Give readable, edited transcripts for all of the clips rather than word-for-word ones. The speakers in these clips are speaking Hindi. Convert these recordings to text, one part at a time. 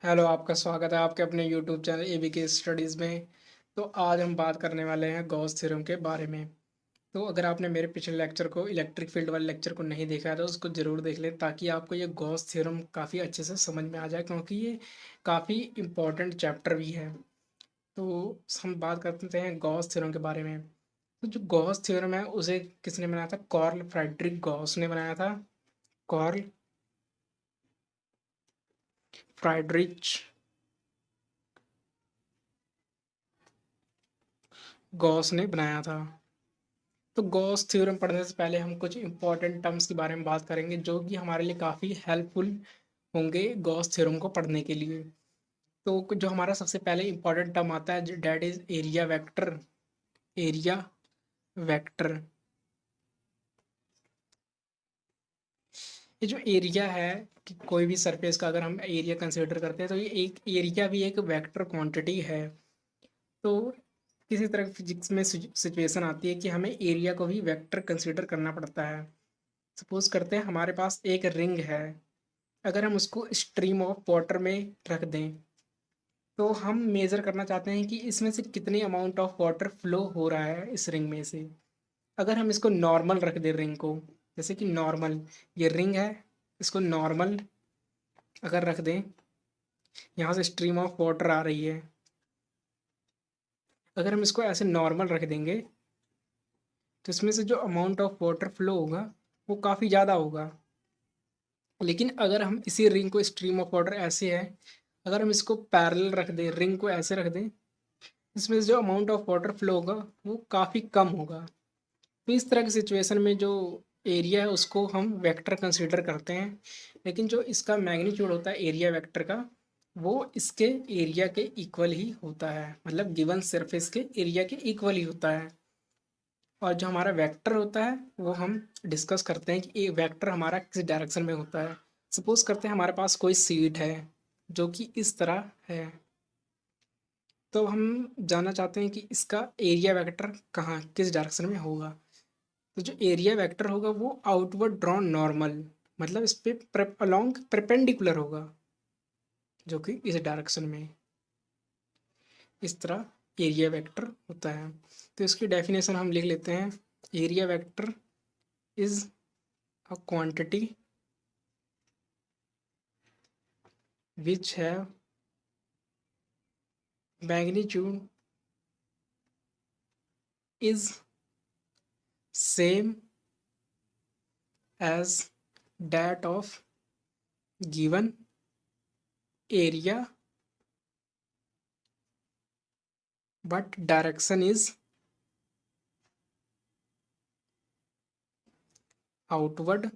हेलो, आपका स्वागत है आपके अपने यूट्यूब चैनल एबीके स्टडीज़ में। तो आज हम बात करने वाले हैं गॉस थ्योरम के बारे में। तो अगर आपने मेरे पिछले लेक्चर को इलेक्ट्रिक फील्ड वाले लेक्चर को नहीं देखा है तो उसको ज़रूर देख लें, ताकि आपको ये गॉस थ्योरम काफ़ी अच्छे से समझ में आ जाए, क्योंकि ये काफ़ी इम्पोर्टेंट चैप्टर भी है। तो हम बात करते हैं गॉस थ्योरम के बारे में। तो जो गॉस थ्योरम है उसे किसने बनाया था? कार्ल फ्रेडरिक गॉस ने बनाया था। कार्ल फ्राइडरिच गॉस ने बनाया था। तो गॉस थ्योरम पढ़ने से पहले हम कुछ इंपॉर्टेंट टर्म्स के बारे में बात करेंगे, जो कि हमारे लिए काफ़ी हेल्पफुल होंगे गॉस थ्योरम को पढ़ने के लिए। तो जो हमारा सबसे पहले इंपॉर्टेंट टर्म आता है, that is area vector. Area vector, ये जो एरिया है कि कोई भी सरफेस का अगर हम एरिया कंसिडर करते हैं, तो ये एक एरिया भी एक वेक्टर क्वांटिटी है। तो किसी तरह की फिजिक्स में सिचुएशन आती है कि हमें एरिया को भी वेक्टर कंसिडर करना पड़ता है। सपोज करते हैं हमारे पास एक रिंग है। अगर हम उसको स्ट्रीम ऑफ वाटर में रख दें, तो हम मेज़र करना चाहते हैं कि इसमें से कितनी अमाउंट ऑफ वाटर फ्लो हो रहा है इस रिंग में से। अगर हम इसको नॉर्मल रख दें रिंग को, जैसे कि नॉर्मल, ये रिंग है, इसको नॉर्मल अगर रख दें, यहाँ से स्ट्रीम ऑफ वाटर आ रही है। अगर हम इसको ऐसे नॉर्मल रख देंगे, तो इसमें से जो अमाउंट ऑफ वाटर फ्लो होगा वो काफ़ी ज़्यादा होगा। लेकिन अगर हम इसी रिंग को, स्ट्रीम ऑफ वाटर ऐसे है, अगर हम इसको पैरेलल रख दें, रिंग को ऐसे रख दें, इसमें से जो अमाउंट ऑफ वाटर फ्लो होगा वो काफ़ी कम होगा। तो इस तरह की सिचुएशन में जो एरिया है उसको हम वेक्टर कंसीडर करते हैं। लेकिन जो इसका मैग्नीट्यूड होता है एरिया वेक्टर का, वो इसके एरिया के इक्वल ही होता है, मतलब गिवन सरफेस के एरिया के इक्वल ही होता है। और जो हमारा वेक्टर होता है वो हम डिस्कस करते हैं कि ये वेक्टर हमारा किस डायरेक्शन में होता है। सपोज करते हैं हमारे पास कोई सीट है जो कि इस तरह है, तो हम जानना चाहते हैं कि इसका एरिया वेक्टर कहाँ, किस डायरेक्शन में होगा। तो जो एरिया वेक्टर होगा वो आउटवर्ड ड्रॉन नॉर्मल, मतलब इस पे अलोंग परपेंडिकुलर होगा, जो कि इस डायरेक्शन में, इस तरह एरिया वेक्टर होता है। तो इसकी डेफिनेशन हम लिख लेते हैं। Area vector is a quantity which have magnitude is same as that of given area, but direction is outward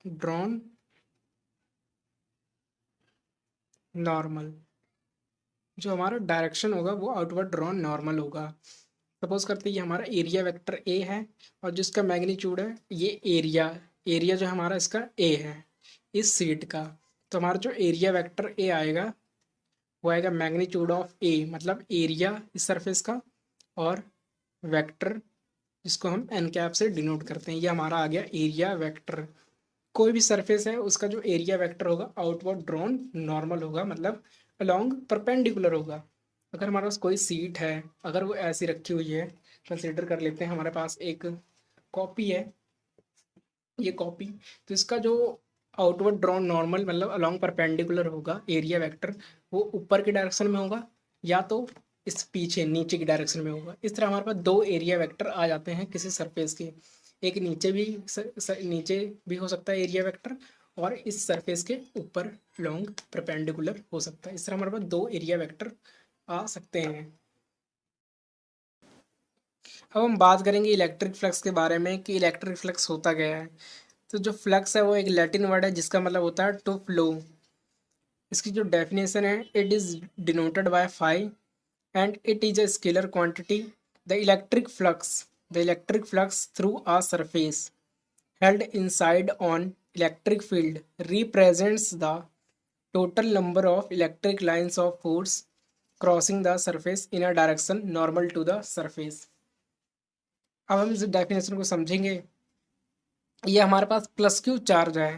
drawn normal. जो हमारा डायरेक्शन होगा वो आउटवर्ड ड्रॉन नॉर्मल होगा। सपोज करते हैं ये हमारा एरिया वेक्टर ए है, और जिसका मैग्नीट्यूड है ये एरिया, एरिया जो हमारा इसका ए है इस सीट का। तो हमारा जो एरिया वेक्टर ए आएगा वो आएगा मैग्नीट्यूड ऑफ ए, मतलब एरिया इस सरफेस का, और वेक्टर जिसको हम एन कैप से डिनोट करते हैं, ये हमारा आ गया एरिया वेक्टर। कोई भी सरफेस है उसका जो एरिया वेक्टर होगा आउटवर्ड ड्रॉन नॉर्मल होगा, मतलब अलोंग परपेंडिकुलर होगा। अगर हमारे पास कोई सीट है, अगर वो ऐसी रखी हुई है, कंसिडर कर लेते हैं हमारे पास एक कॉपी है, ये कॉपी, तो इसका जो आउटवर्ड ड्रॉन नॉर्मल मतलब अलोंग परपेंडिकुलर होगा एरिया वेक्टर, वो ऊपर की डायरेक्शन में होगा या तो इस पीछे नीचे की डायरेक्शन में होगा। इस तरह हमारे पास दो एरिया वेक्टर आ जाते हैं किसी सरफेस के। एक नीचे भी नीचे भी हो सकता है एरिया वेक्टर, और इस सरफेस के ऊपर लॉन्ग परपेंडिकुलर हो सकता है। इस तरह हमारे पास दो एरिया वेक्टर आ सकते हैं। अब हम बात करेंगे इलेक्ट्रिक फ्लक्स के बारे में कि इलेक्ट्रिक फ्लक्स होता क्या है। तो जो फ्लक्स है वो एक लैटिन वर्ड है जिसका मतलब होता है टू फ्लो। इसकी जो डेफिनेशन है, it is denoted by phi and it is a scalar quantity. The electric flux through a surface held inside on electric field represents the total number of electric lines of force crossing the surface in a direction normal to the surface। अब हम इस डेफिनेशन को समझेंगे। ये हमारे पास प्लस क्यू चार्ज है,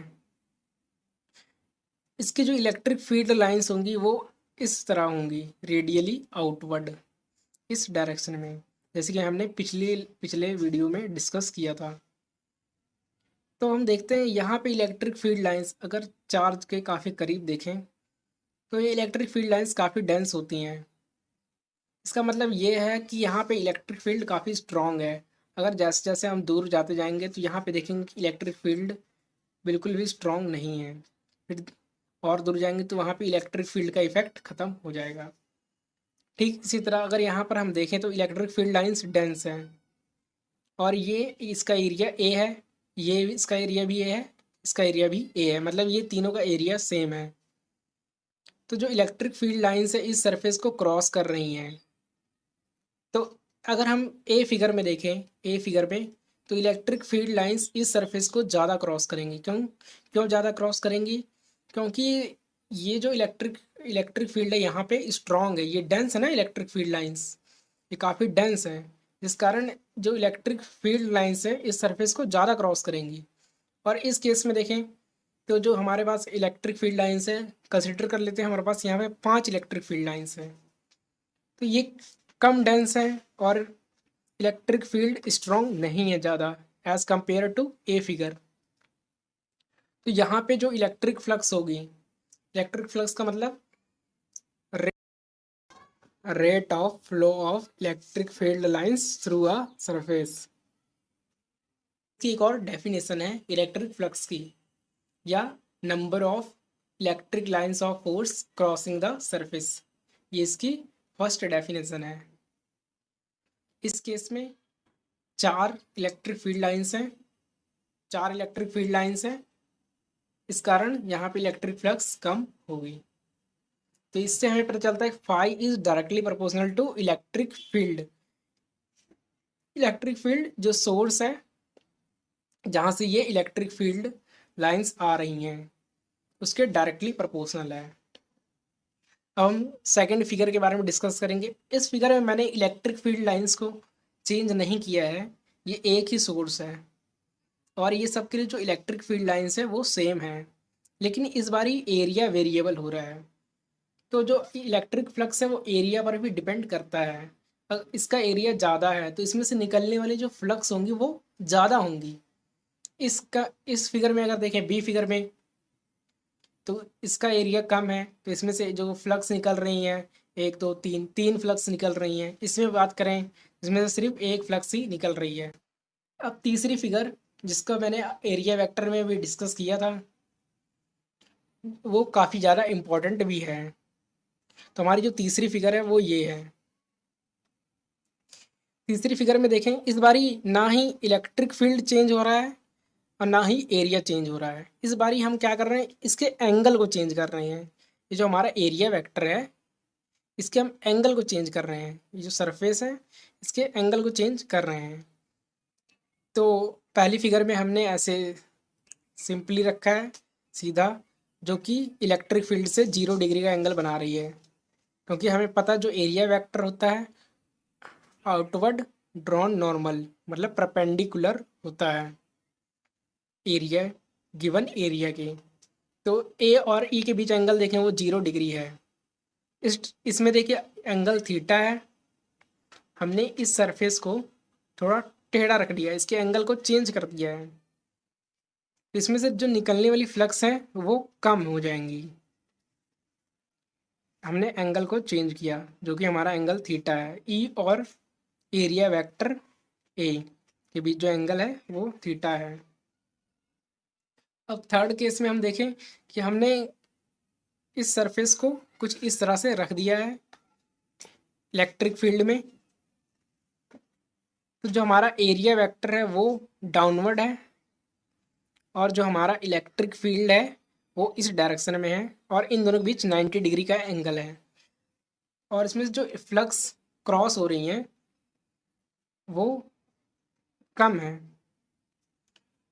इसकी जो इलेक्ट्रिक फील्ड लाइंस होंगी वो इस तरह होंगी, रेडियली आउटवर्ड, इस डायरेक्शन में, जैसे कि हमने पिछले पिछले वीडियो में डिस्कस किया था। तो हम देखते हैं यहाँ पे इलेक्ट्रिक फील्ड लाइंस अगर चार्ज के काफ़ी करीब देखें तो ये इलेक्ट्रिक फील्ड लाइंस काफ़ी डेंस होती हैं। इसका मतलब ये है कि यहाँ पे इलेक्ट्रिक फील्ड काफ़ी स्ट्रॉन्ग है। अगर जैसे जैसे हम दूर जाते जाएंगे तो यहाँ पे देखेंगे कि इलेक्ट्रिक फील्ड बिल्कुल भी स्ट्रॉन्ग नहीं है। फिर और दूर जाएंगे तो वहाँ पे इलेक्ट्रिक फील्ड का इफेक्ट ख़त्म हो जाएगा। ठीक इसी तरह अगर यहाँ पर हम देखें तो इलेक्ट्रिक फील्ड लाइंस डेंस हैं और ये इसका एरिया ए है, ये इसका एरिया भी ए है, इसका एरिया भी ए है, मतलब ये तीनों का एरिया सेम है। तो जो इलेक्ट्रिक फील्ड लाइंस है इस सरफेस को क्रॉस कर रही हैं। तो अगर हम ए फिगर में देखें, ए फिगर में तो इलेक्ट्रिक फील्ड लाइंस इस सरफेस को ज़्यादा क्रॉस करेंगी। क्यों क्यों ज़्यादा क्रॉस करेंगी? क्योंकि ये जो इलेक्ट्रिक इलेक्ट्रिक फील्ड है यहाँ पे स्ट्रॉन्ग है, ये डेंस है ना इलेक्ट्रिक फील्ड लाइंस, ये काफ़ी डेंस है, जिस कारण जो इलेक्ट्रिक फील्ड लाइंस है इस सरफेस को ज़्यादा क्रॉस करेंगी। और इस केस में देखें तो जो हमारे पास इलेक्ट्रिक फील्ड लाइंस है, कंसिडर कर लेते हैं हमारे पास यहाँ पे 5 इलेक्ट्रिक फील्ड लाइंस है, तो ये कम डेंस है और इलेक्ट्रिक फील्ड स्ट्रॉन्ग नहीं है ज़्यादा as compare to a figure. तो यहाँ पे जो इलेक्ट्रिक फ्लक्स होगी, इलेक्ट्रिक फ्लक्स का मतलब rate of flow of electric field lines through a surface. की एक और डेफिनेशन है इलेक्ट्रिक फ्लक्स की, या number of electric lines of force crossing the surface, ये इसकी फर्स्ट डेफिनेशन है। इस केस में 4 इलेक्ट्रिक फील्ड लाइंस हैं, 4 इलेक्ट्रिक फील्ड लाइंस हैं, इस कारण यहाँ पे इलेक्ट्रिक फ्लक्स कम होगी। तो इससे हमें पता चलता है phi is directly proportional to electric field. Electric field जो सोर्स है जहाँ से ये इलेक्ट्रिक फील्ड लाइंस आ रही हैं उसके डायरेक्टली प्रोपोर्शनल है। अब हम सेकंड फिगर के बारे में डिस्कस करेंगे। इस फिगर में मैंने इलेक्ट्रिक फील्ड लाइंस को चेंज नहीं किया है, ये एक ही सोर्स है और ये सब के लिए जो इलेक्ट्रिक फील्ड लाइंस है वो सेम है, लेकिन इस बारी एरिया वेरिएबल हो रहा है। तो जो इलेक्ट्रिक फ्लक्स है वो एरिया पर भी डिपेंड करता है। इसका एरिया ज़्यादा है तो इसमें से निकलने वाली जो फ्लक्स होंगी वो ज़्यादा होंगी। इसका इस फिगर में अगर देखें बी फिगर में तो इसका एरिया कम है, तो इसमें से जो फ्लक्स निकल रही हैं 1 2 3 3 फ्लक्स निकल रही हैं। इसमें बात करें इसमें से सिर्फ एक फ्लक्स ही निकल रही है। अब तीसरी फिगर जिसका मैंने एरिया वेक्टर में भी डिस्कस किया था वो काफ़ी ज़्यादा इम्पोर्टेंट भी है। तो हमारी जो तीसरी फिगर है वो ये है। तीसरी फिगर में देखें इस बारी ना ही इलेक्ट्रिक फील्ड चेंज हो रहा है और ना ही एरिया चेंज हो रहा है। इस बारी हम क्या कर रहे हैं, इसके एंगल को चेंज कर रहे हैं। ये जो हमारा एरिया वेक्टर है इसके हम एंगल को चेंज कर रहे हैं, ये जो सरफेस है इसके एंगल को चेंज कर रहे हैं। तो पहली फिगर में हमने ऐसे सिंपली रखा है सीधा, जो कि इलेक्ट्रिक फील्ड से 0 डिग्री का एंगल बना रही है, क्योंकि हमें पता जो एरिया वेक्टर होता है आउटवर्ड ड्रॉन नॉर्मल, मतलब परपेंडिकुलर होता है एरिया गिवन एरिया के। तो ए और ई के बीच एंगल देखें वो 0 डिग्री है। इसमें देखिए एंगल थीटा है, हमने इस सरफेस को थोड़ा टेढ़ा रख दिया, इसके एंगल को चेंज कर दिया है, तो इसमें से जो निकलने वाली फ्लक्स है वो कम हो जाएंगी। हमने एंगल को चेंज किया जो कि हमारा एंगल थीटा है। ई और एरिया वेक्टर ए के बीच जो एंगल है वो थीटा है। अब थर्ड केस में हम देखें कि हमने इस सरफेस को कुछ इस तरह से रख दिया है इलेक्ट्रिक फील्ड में, तो जो हमारा एरिया वेक्टर है वो डाउनवर्ड है और जो हमारा इलेक्ट्रिक फील्ड है वो इस डायरेक्शन में है और इन दोनों के बीच 90 डिग्री का एंगल है और इसमें से जो फ्लक्स क्रॉस हो रही हैं वो कम है।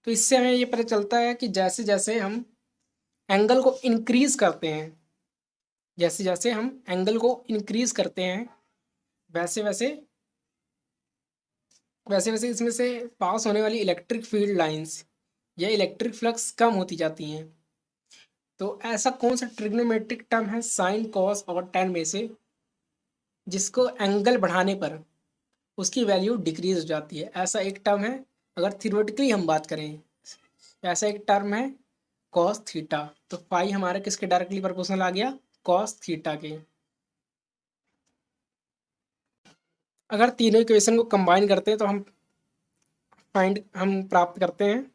तो इससे हमें ये पता चलता है कि जैसे जैसे हम एंगल को इंक्रीज करते हैं, जैसे जैसे हम एंगल को इंक्रीज करते हैं वैसे वैसे वैसे वैसे इसमें से पास होने वाली इलेक्ट्रिक फील्ड लाइंस या इलेक्ट्रिक फ्लक्स कम होती जाती हैं। तो ऐसा कौन सा ट्रिग्नोमेट्रिक टर्म है साइन कॉस और टेन में से जिसको एंगल बढ़ाने पर उसकी वैल्यू डिक्रीज हो जाती है? ऐसा एक टर्म है, अगर थियोरेटिकली हम बात करें, ऐसा एक टर्म है कॉस थीटा। तो फाई हमारा किसके डायरेक्टली प्रोपोर्शनल आ गया? कॉस थीटा के। अगर तीनों इक्वेशन को कंबाइन करते हैं तो हम प्राप्त करते हैं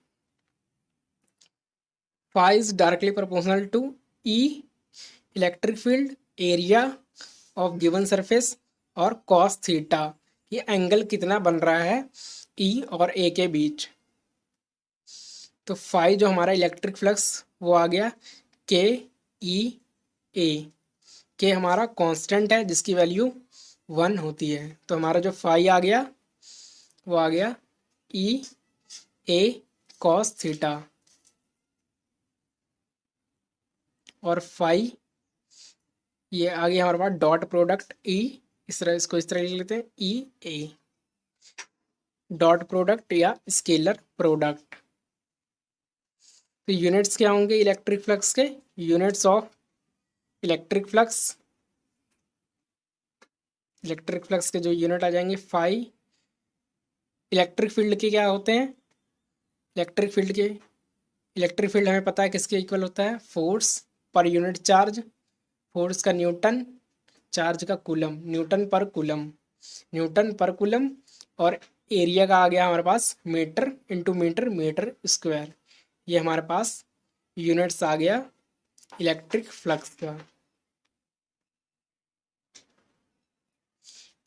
phi is directly proportional to E electric field area of given surface और कॉस थीटा, ये एंगल कितना बन रहा है ई और ए के बीच। तो फाई जो हमारा इलेक्ट्रिक फ्लक्स वो आ गया के ई ए। के हमारा कांस्टेंट है जिसकी वैल्यू 1 होती है। तो हमारा जो फाई आ गया वो आ गया ई ए कॉस थीटा, और फाई ये आ गया हमारे पास डॉट प्रोडक्ट ई, इस तरह इसको इस तरह लिख लेते हैं ई ए, डॉट प्रोडक्ट या स्केलर प्रोडक्ट। तो यूनिट्स क्या होंगे इलेक्ट्रिक फ्लक्स के? Units of electric flux, electric flux के जो यूनिट आ जाएंगे फाई। इलेक्ट्रिक फील्ड के क्या होते हैं? इलेक्ट्रिक फील्ड हमें पता है किसके इक्वल होता है? फोर्स पर यूनिट चार्ज, फोर्स का न्यूटन, चार्ज का कूलम, न्यूटन पर कूलम, और एरिया का आ गया हमारे पास metre into metre, metre square. ये हमारे पास यूनिट्स आ गया इलेक्ट्रिक फ्लक्स का।